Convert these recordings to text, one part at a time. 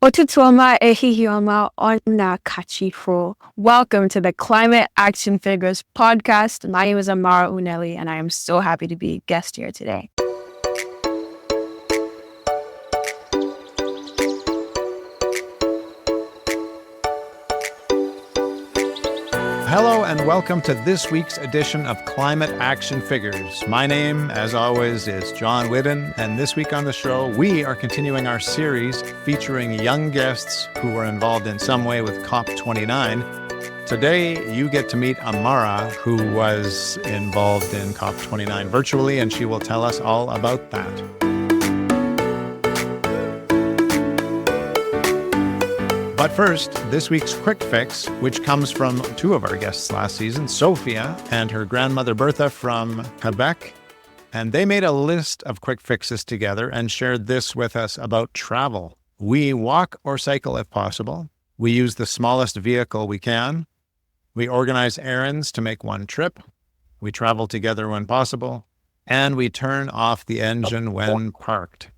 Otutuoma ehihioma ona kachifo. Welcome to the Climate Action Figures podcast. My name is Amara Uneli, and I am so happy to be a guest here today. Hello and welcome to this week's edition of Climate Action Figures. My name, as always, is John Whiddon, and this week on the show, we are continuing our series featuring young guests who were involved in some way with COP29. Today, you get to meet Amara, who was involved in COP29 virtually, and she will tell us all about that. But first, this week's QuickFix, which comes from two of our guests last season, Sophia and her grandmother Bertha from Quebec. And they made a list of quick fixes together and shared this with us about travel. We walk or cycle if possible. We use the smallest vehicle we can. We organize errands to make one trip. We travel together when possible. And we turn off the engine when parked.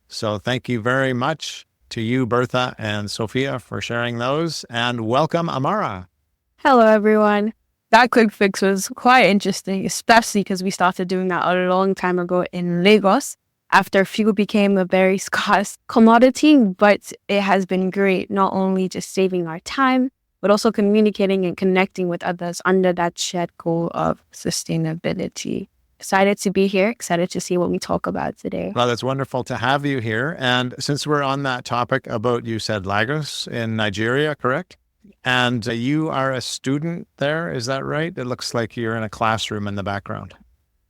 So thank you very much to you, Bertha and Sophia, for sharing those, and welcome, Amara. Hello, everyone. That quick fix was quite interesting, especially because we started doing that a long time ago in Lagos after fuel became a very scarce commodity, but it has been great, not only just saving our time, but also communicating and connecting with others under that shared goal of sustainability. Excited to be here, excited to see what we talk about today. Well, it's wonderful to have you here. And since we're on that topic about, you said Lagos in Nigeria, correct? And you are a student there, is that right? It looks like you're in a classroom in the background.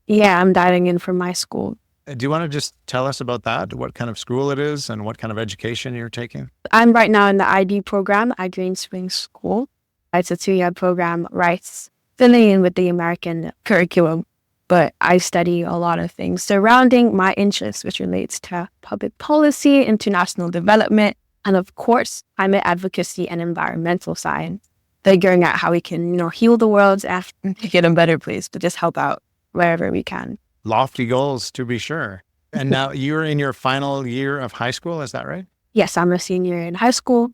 Yeah, I'm dialing in from my school. Do you want to just tell us about that? What kind of school it is and what kind of education you're taking? I'm right now in the IB program at Green Springs School. It's a 2-year program, right? Filling in with the American curriculum. But I study a lot of things surrounding my interests, which relates to public policy, international development, and of course, climate advocacy and environmental science. Figuring out how we can, heal the world and make it a better place, but just help out wherever we can. Lofty goals, to be sure. And now you're in your final year of high school, is that right? Yes, I'm a senior in high school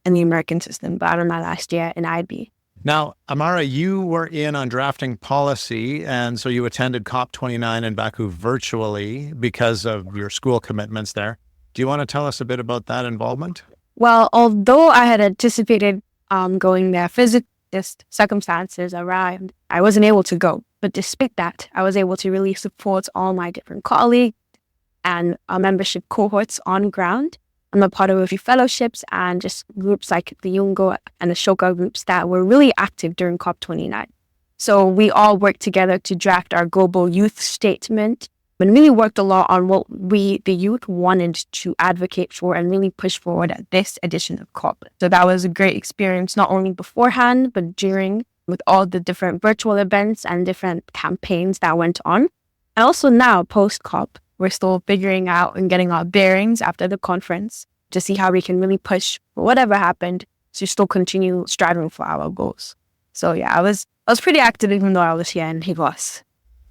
in the American system, but I'm my last year in IB. Now, Amara, you were in on drafting policy, and so you attended COP29 in Baku virtually because of your school commitments there. Do you want to tell us a bit about that involvement? Well, although I had anticipated going there, physical circumstances around, I wasn't able to go. But despite that, I was able to really support all my different colleagues and membership cohorts on ground. I'm a part of a few fellowships and just groups like the YOUNGO and the Shoka groups that were really active during COP29. So we all worked together to draft our global youth statement and really worked a lot on what we, the youth, wanted to advocate for and really push forward at this edition of COP. So that was a great experience, not only beforehand, but during, with all the different virtual events and different campaigns that went on. And also now, post-COP, we're still figuring out and getting our bearings after the conference to see how we can really push for whatever happened to still continue striving for our goals. So yeah, I was pretty active even though I was here in Lagos.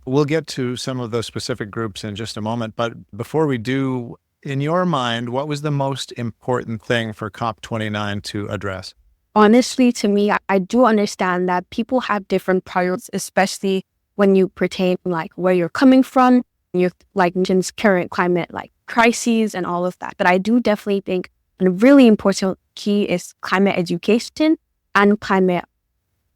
We'll get to some of those specific groups in just a moment. But before we do, in your mind, what was the most important thing for COP29 to address? Honestly, to me, I do understand that people have different priorities, especially when you pertain like where you're coming from. You like mentions current climate like crises and all of that. But I do definitely think a really important key is climate education and climate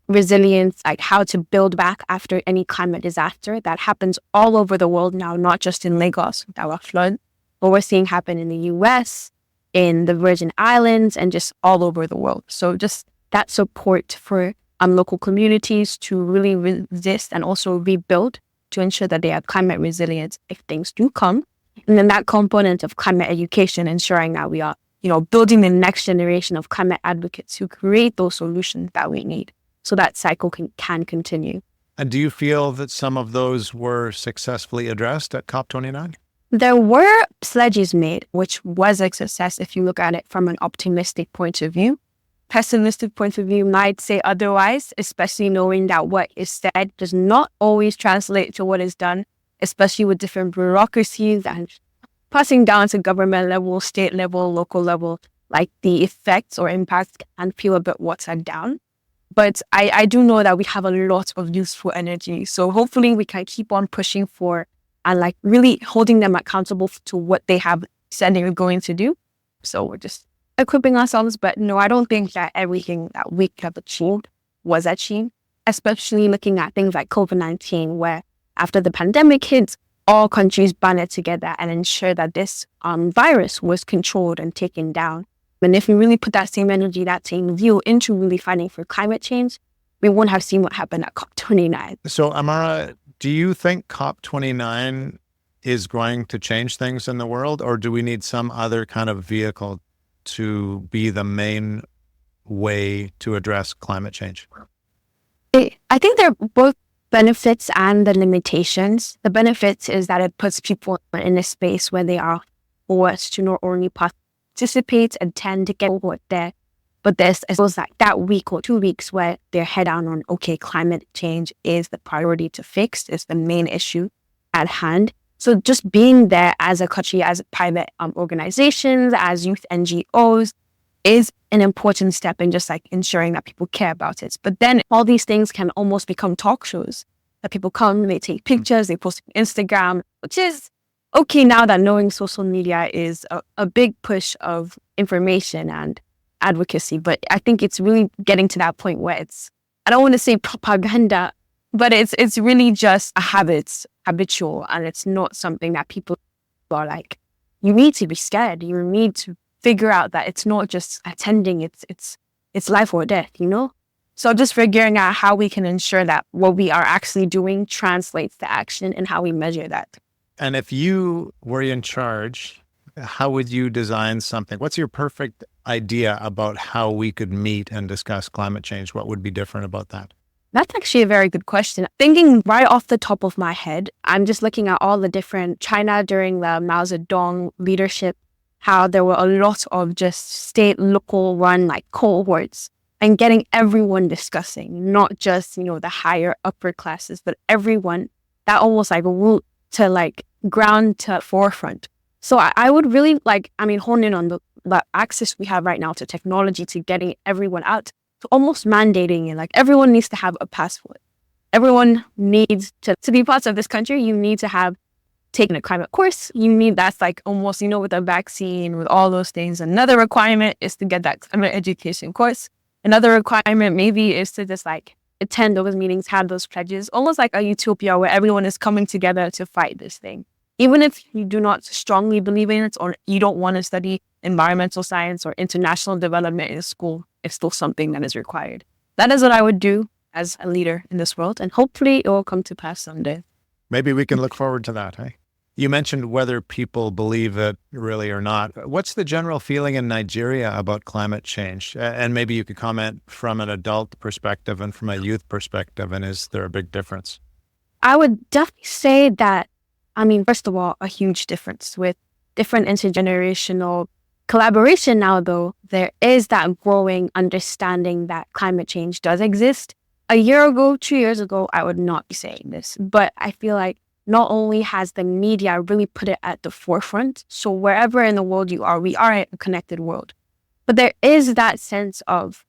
resilience, like how to build back after any climate disaster that happens all over the world now, not just in Lagos with our flood, but we're seeing happen in the US, in the Virgin Islands, and just all over the world. So just that support for local communities to really resist and also rebuild to ensure that they have climate resilience if things do come. And then that component of climate education, ensuring that we are, building the next generation of climate advocates who create those solutions that we need so that cycle can continue. And do you feel that some of those were successfully addressed at COP29? There were pledges made, which was a success if you look at it from an optimistic point of view. Pessimistic point of view might say otherwise, especially knowing that what is said does not always translate to what is done, especially with different bureaucracies and passing down to government level, state level, local level. like the effects or impacts can feel a bit watered down. But I do know that we have a lot of useful energy. So hopefully we can keep on pushing for and like really holding them accountable to what they have said they were going to do. So we're just equipping ourselves. But no, I don't think that everything that we have achieved was achieved, especially looking at things like COVID-19, where after the pandemic hit, all countries banded together and ensured that this virus was controlled and taken down. And if we really put that same energy, that same view into really fighting for climate change, we won't have seen what happened at COP29. So, Amara, do you think COP29 is going to change things in the world, or do we need some other kind of vehicle to be the main way to address climate change? I think they're both benefits and the limitations. The benefits is that it puts people in a space where they are forced to not only participate and tend to get over there, but there's as well as like that week or 2 weeks where they're head on, okay, climate change is the priority to fix, is the main issue at hand. So just being there as a country, as private organizations, as youth NGOs is an important step in just like ensuring that people care about it. But then all these things can almost become talk shows that people come, they take pictures, they post on Instagram, which is okay now that knowing social media is a big push of information and advocacy. But I think it's really getting to that point where it's, I don't want to say propaganda, but it's really just a habitual, and it's not something that people are like, you need to be scared. You need to figure out that it's not just attending, it's life or death, you know? So just figuring out how we can ensure that what we are actually doing translates to action and how we measure that. And if you were in charge, how would you design something? What's your perfect idea about how we could meet and discuss climate change? What would be different about that? That's actually a very good question. Thinking right off the top of my head, I'm just looking at all the different China during the Mao Zedong leadership, how there were a lot of just state, local run like cohorts and getting everyone discussing, not just, the higher upper classes, but everyone, that almost like root to like ground to forefront. So I would really hone in on the access we have right now to technology, to getting everyone out, to almost mandating it. Like everyone needs to have a passport. Everyone needs to be part of this country. You need to have taken a climate course. That's like almost, with a vaccine, with all those things. Another requirement is to get that climate education course. Another requirement maybe is to just like attend those meetings, have those pledges, almost like a utopia where everyone is coming together to fight this thing. Even if you do not strongly believe in it, or you don't want to study environmental science or international development in school, it's still something that is required. That is what I would do as a leader in this world, and hopefully it will come to pass someday. Maybe we can look forward to that, hey? You mentioned whether people believe it really or not. What's the general feeling in Nigeria about climate change? And maybe you could comment from an adult perspective and from a youth perspective, and is there a big difference? I would definitely say that, first of all, a huge difference with different intergenerational collaboration now, though. There is that growing understanding that climate change does exist. A year ago, 2 years ago, I would not be saying this, but I feel like not only has the media really put it at the forefront, so wherever in the world you are, we are in a connected world, but there is that sense of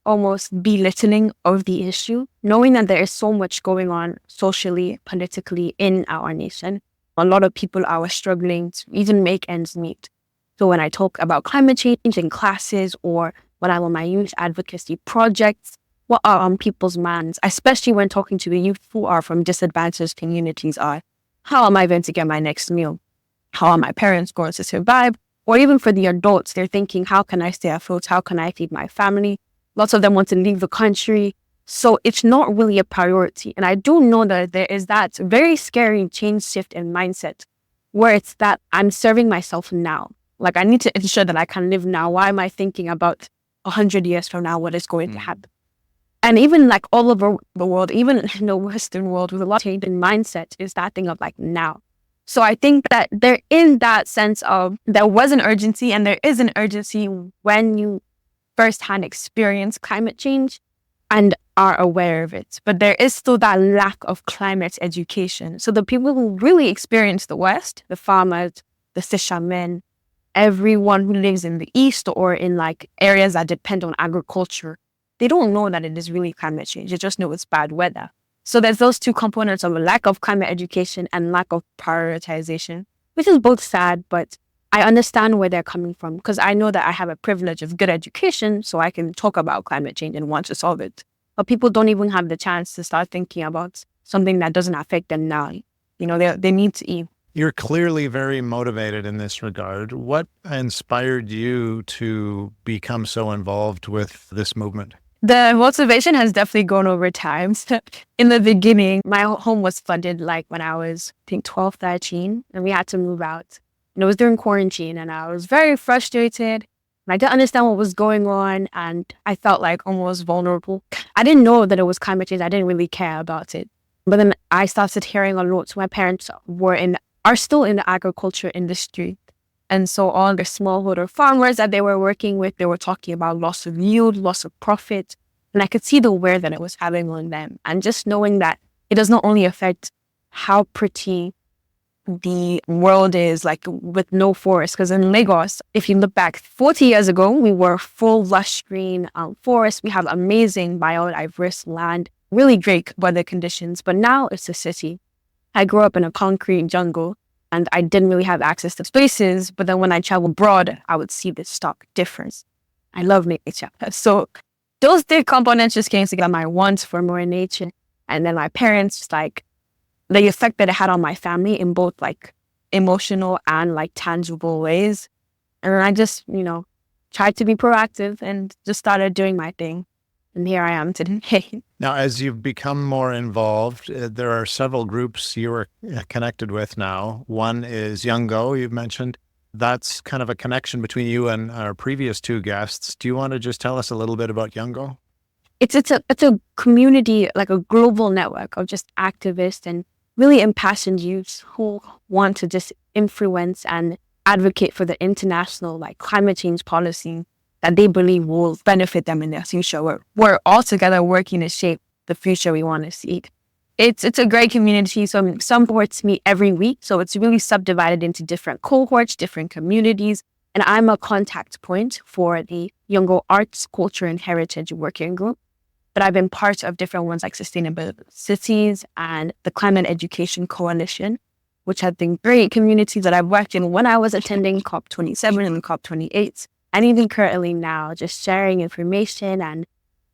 almost belittling of the issue, knowing that there is so much going on socially, politically in our nation. A lot of people are struggling to even make ends meet. So when I talk about climate change in classes, or when I'm on my youth advocacy projects, what are on people's minds, especially when talking to the youth who are from disadvantaged communities, are, how am I going to get my next meal? How are my parents going to survive? Or even for the adults, they're thinking, how can I stay afloat? How can I feed my family? Lots of them want to leave the country. So it's not really a priority. And I do know that there is that very scary change shift in mindset where it's that I'm serving myself now. Like I need to ensure that I can live now. Why am I thinking about 100 years from now, what is going to happen? And even like all over the world, even in the Western world, with a lot of change in mindset, is that thing of like now. So I think that there is that sense of there was an urgency, and there is an urgency when you firsthand experience climate change and are aware of it. But there is still that lack of climate education. So the people who really experience the West, the farmers, the fishermen, everyone who lives in the East or in like areas that depend on agriculture, they don't know that it is really climate change. They just know it's bad weather. So there's those two components of a lack of climate education and lack of prioritization, which is both sad, but I understand where they're coming from because I know that I have a privilege of good education, so I can talk about climate change and want to solve it. But people don't even have the chance to start thinking about something that doesn't affect them now. They need to eat. You're clearly very motivated in this regard. What inspired you to become so involved with this movement? The motivation has definitely grown over time. In the beginning, my home was flooded like when I was, I think, 12, 13, and we had to move out. And it was during quarantine, and I was very frustrated. And I didn't understand what was going on, and I felt like almost vulnerable. I didn't know that it was climate change. I didn't really care about it. But then I started hearing a lot. My parents are still in the agriculture industry. And so all the smallholder farmers that they were working with, they were talking about loss of yield, loss of profit. And I could see the wear that it was having on them. And just knowing that it does not only affect how pretty the world is, like with no forest. Because in Lagos, if you look back 40 years ago, we were full lush green forest. We have amazing biodiverse land, really great weather conditions. But now it's a city. I grew up in a concrete jungle and I didn't really have access to spaces. But then when I travel abroad, I would see this stark difference. I love nature. So those three components just came together. My want for more nature. And then my parents, just like the effect that it had on my family in both like emotional and like tangible ways. And I just, tried to be proactive and just started doing my thing. And here I am today. Now, as you've become more involved, there are several groups you are connected with now. One is YOUNGO, you've mentioned. That's kind of a connection between you and our previous two guests. Do you want to just tell us a little bit about YOUNGO? It's a community, like a global network of just activists and really impassioned youths who want to just influence and advocate for the international like climate change policy that they believe will benefit them in their future. We're all together working to shape the future we want to see. It's a great community. So some cohorts meet every week. So it's really subdivided into different cohorts, different communities. And I'm a contact point for the YOUNGO Arts, Culture, and Heritage Working Group. But I've been part of different ones like Sustainable Cities and the Climate Education Coalition, which have been great communities that I've worked in when I was attending COP27 and COP28. And even currently now, just sharing information and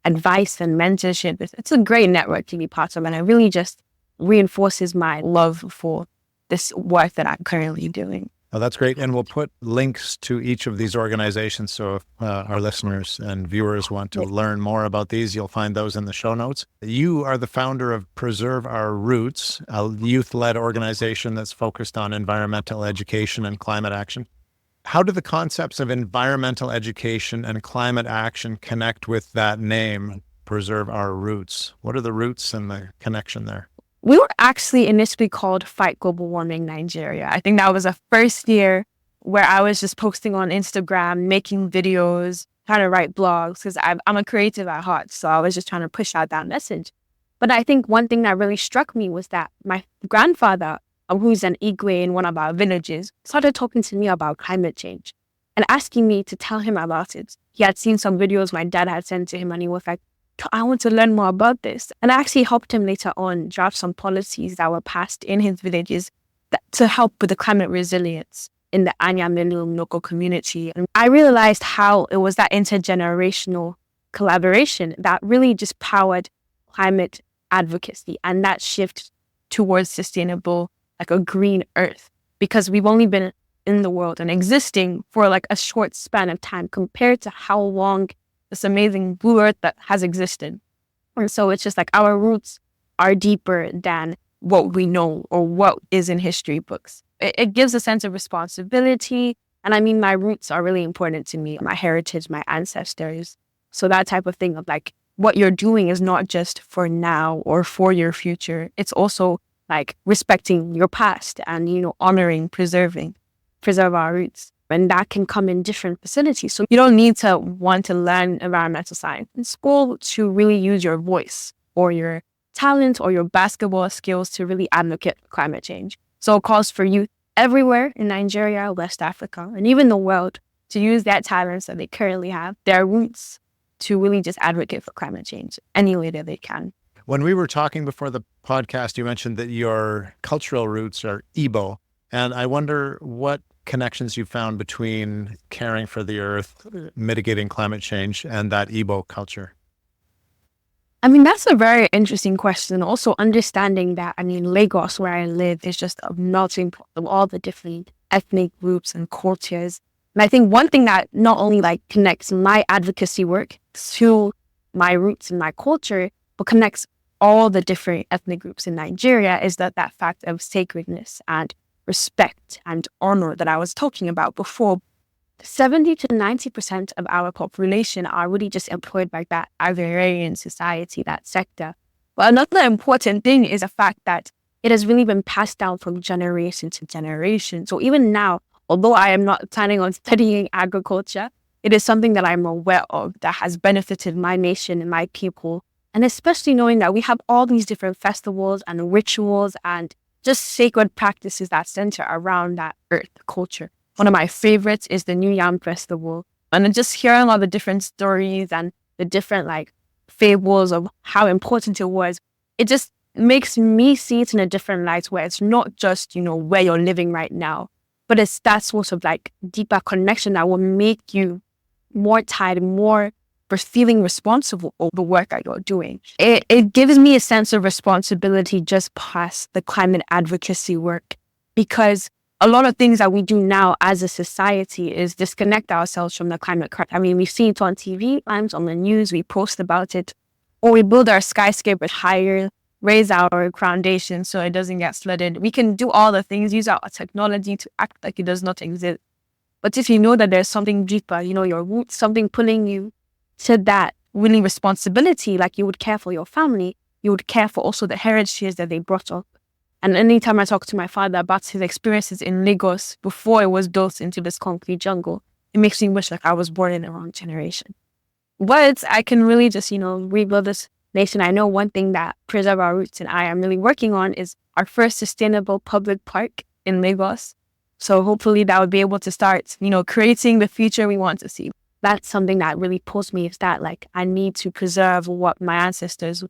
advice and mentorship. It's a great network to be part of. And it really just reinforces my love for this work that I'm currently doing. Oh, that's great. And we'll put links to each of these organizations. So if our listeners and viewers want to learn more about these, you'll find those in the show notes. You are the founder of Preserve Our Roots, a youth-led organization that's focused on environmental education and climate action. How do the concepts of environmental education and climate action connect with that name, Preserve Our Roots? What are the roots and the connection there? We were actually initially called Fight Global Warming Nigeria. I think that was a first year where I was just posting on Instagram, making videos, trying to write blogs, because I'm a creative at heart. So I was just trying to push out that message. But I think one thing that really struck me was that my grandfather, who's an Igwe in one of our villages, started talking to me about climate change and asking me to tell him about it. He had seen some videos my dad had sent to him and he was like, I want to learn more about this. And I actually helped him later on draft some policies that were passed in his villages to help with the climate resilience in the Anyamelu local community. And I realized how it was that intergenerational collaboration that really just powered climate advocacy and that shift towards sustainable, like a green earth, because we've only been in the world and existing for like a short span of time compared to how long this amazing blue earth that has existed. And so it's just like our roots are deeper than what we know or what is in history books. It gives a sense of responsibility. And I mean, my roots are really important to me, my heritage, my ancestors. So that type of thing of like what you're doing is not just for now or for your future. It's also like respecting your past and, honoring, preserve our roots. And that can come in different facilities. So you don't need to want to learn environmental science in school to really use your voice or your talent or your basketball skills to really advocate climate change. So it calls for youth everywhere in Nigeria, West Africa, and even the world to use their talents that they currently have, their roots, to really just advocate for climate change any way that they can. When we were talking before the podcast, you mentioned that your cultural roots are Igbo. And I wonder what connections you found between caring for the earth, mitigating climate change, and that Igbo culture. I mean, that's a very interesting question. Also understanding that, I mean, Lagos, where I live, is just a melting pot of all the different ethnic groups and cultures. And I think one thing that not only like connects my advocacy work to my roots and my culture, but connects all the different ethnic groups in Nigeria is that fact of sacredness and respect and honor that I was talking about before. 70 to 90% of our population are really just employed by that agrarian society, that sector. But another important thing is the fact that it has really been passed down from generation to generation. So even now, although I am not planning on studying agriculture, it is something that I'm aware of that has benefited my nation and my people. And especially knowing that we have all these different festivals and rituals and just sacred practices that center around that earth culture. One of my favorites is the New Yam Festival. And just hearing all the different stories and the different like fables of how important it was, it just makes me see it in a different light where it's not just, where you're living right now, but it's that sort of like deeper connection that will make you more tied, more for feeling responsible for the work that you're doing. It gives me a sense of responsibility just past the climate advocacy work, because a lot of things that we do now as a society is disconnect ourselves from the climate crisis. I mean, we see it on TV, times on the news, we post about it, or we build our skyscrapers higher, raise our foundation so it doesn't get flooded. We can do all the things, use our technology to act like it does not exist. But if you know that there's something deeper, your roots, something pulling you to that really responsibility, like you would care for your family, you would care for also the heritages that they brought up. And anytime I talk to my father about his experiences in Lagos before it was built into this concrete jungle, it makes me wish like I was born in the wrong generation. But I can really just, rebuild this nation. I know one thing that Preserve Our Roots and I am really working on is our first sustainable public park in Lagos. So hopefully that would be able to start, creating the future we want to see. That's something that really pulls me, is that like I need to preserve what my ancestors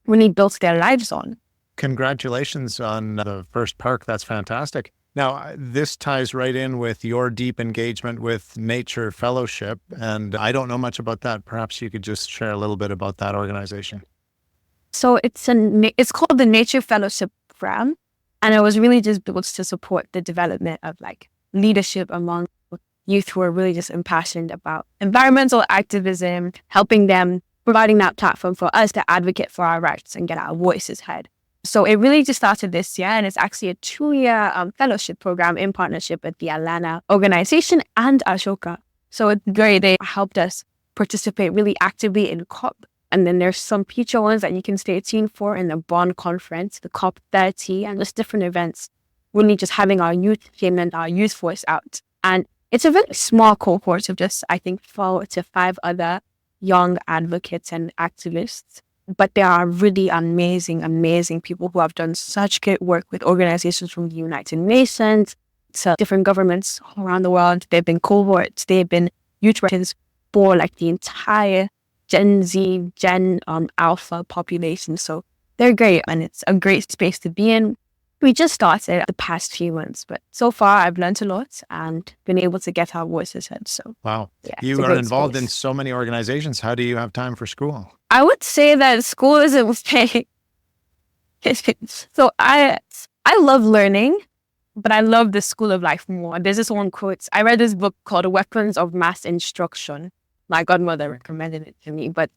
really built their lives on. Congratulations on the first park. That's fantastic. Now, this ties right in with your deep engagement with Nature Fellowship. And I don't know much about that. Perhaps you could just share a little bit about that organization. So it's called the Nature Fellowship Program. And it was really just built to support the development of like leadership among youth who are really just impassioned about environmental activism, helping them, providing that platform for us to advocate for our rights and get our voices heard. So it really just started this year, and it's actually a 2-year fellowship program in partnership with the Alana organization and Ashoka. So it's great. They helped us participate really actively in COP. And then there's some future ones that you can stay tuned for in the Bonn conference, the COP 30, and just different events. Really just having our youth team and our youth voice out. And it's a very small cohort of just, I think, 4 to 5 other young advocates and activists. But there are really amazing, amazing people who have done such great work with organizations from the United Nations to different governments all around the world. They've been cohorts, they've been youth workers for like the entire Gen Z, Gen Alpha population. So they're great, and it's a great space to be in. We just started the past few months, but so far I've learned a lot and been able to get our voices heard. So wow, yeah, you are involved in so many organizations. How do you have time for school? I would say that school isn't paying. So I love learning, but I love the school of life more. There's this one quote. I read this book called Weapons of Mass Instruction. My godmother recommended it to me, but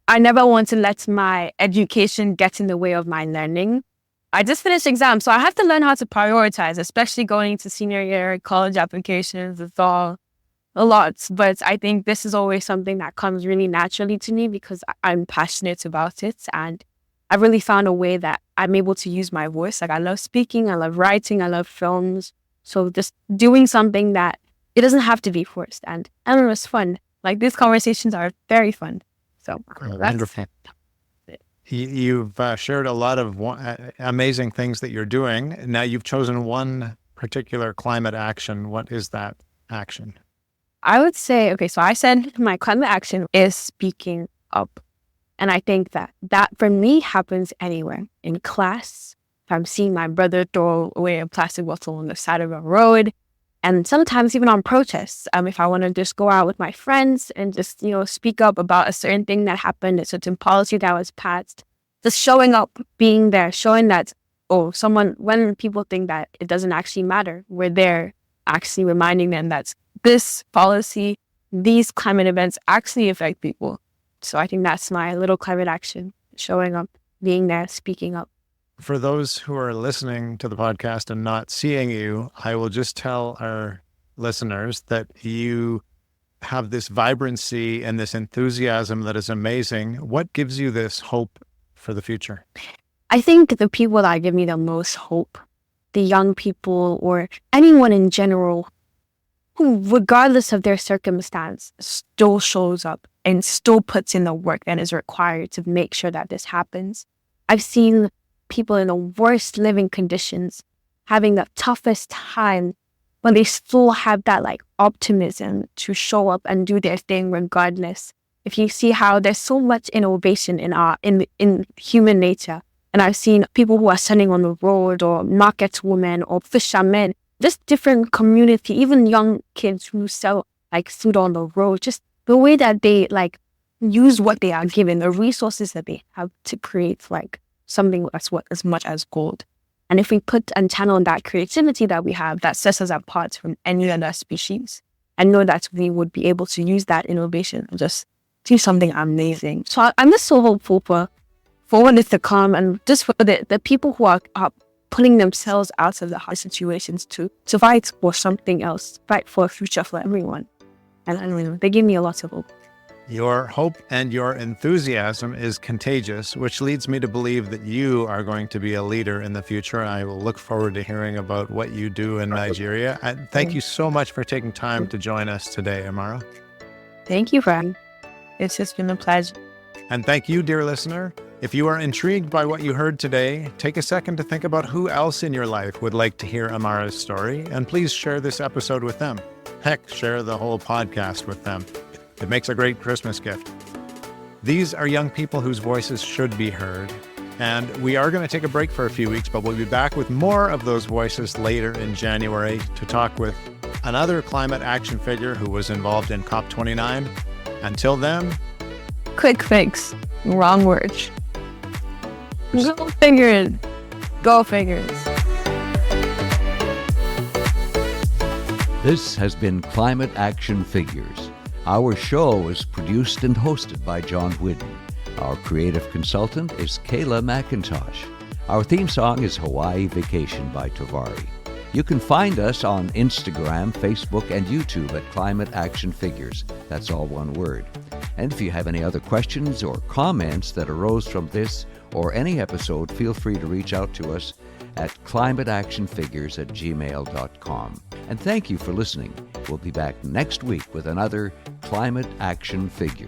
I never want to let my education get in the way of my learning. I just finished exams, so I have to learn how to prioritize, especially going into senior year, college applications. It's all a lot, but I think this is always something that comes really naturally to me because I'm passionate about it. And I really found a way that I'm able to use my voice. Like I love speaking, I love writing, I love films. So just doing something that it doesn't have to be forced. And I don't know, it's fun. Like these conversations are very fun. So that's wonderful. You've shared a lot of amazing things that you're doing. Now you've chosen one particular climate action, what is that action? I would say, okay, so I said my climate action is speaking up. And I think that for me happens anywhere. In class, if I'm seeing my brother throw away a plastic bottle on the side of a road, and sometimes even on protests, if I want to just go out with my friends and just, speak up about a certain thing that happened, a certain policy that was passed, just showing up, being there, showing that, when people think that it doesn't actually matter, we're there actually reminding them that this policy, these climate events actually affect people. So I think that's my little climate action, showing up, being there, speaking up. For those who are listening to the podcast and not seeing you, I will just tell our listeners that you have this vibrancy and this enthusiasm that is amazing. What gives you this hope for the future? I think the people that give me the most hope, the young people or anyone in general, who, regardless of their circumstance, still shows up and still puts in the work that is required to make sure that this happens. I've seen people in the worst living conditions having the toughest time, but they still have that optimism to show up and do their thing regardless. If you see how there's so much innovation in human nature, and I've seen people who are standing on the road, or market women, or fishermen, just different community, even young kids who sell food on the road, just the way that they use what they are given, the resources that they have to create something that's worth as much as gold. And if we put and channel that creativity that we have, that sets us apart from any other species, and know that we would be able to use that innovation and just do something amazing. So I'm just so hopeful for what is to come, and just for the people who are pulling themselves out of the hard situations to fight for something else, fight for a future for everyone. And I don't know, they give me a lot of hope. Your hope and your enthusiasm is contagious, which leads me to believe that you are going to be a leader in the future. I will look forward to hearing about what you do in Nigeria. And thank you so much for taking time to join us today, Amara. Thank you, Frank. It's just been a pleasure. And thank you, dear listener. If you are intrigued by what you heard today, take a second to think about who else in your life would like to hear Amara's story, and please share this episode with them. Heck, share the whole podcast with them. It makes a great Christmas gift. These are young people whose voices should be heard, and we are going to take a break for a few weeks, but we'll be back with more of those voices later in January to talk with another climate action figure who was involved in COP29. Until then, QuickFix. Wrong word. Go figures. Go figures. This has been Climate Action Figures. Our show is produced and hosted by John Whidden. Our creative consultant is Kayla McIntosh. Our theme song is Hawaii Vacation by Tovari. You can find us on Instagram, Facebook, and YouTube at Climate Action Figures. That's all one word. And if you have any other questions or comments that arose from this or any episode, feel free to reach out to us at climateactionfigures@gmail.com. And thank you for listening. We'll be back next week with another Climate Action Figure.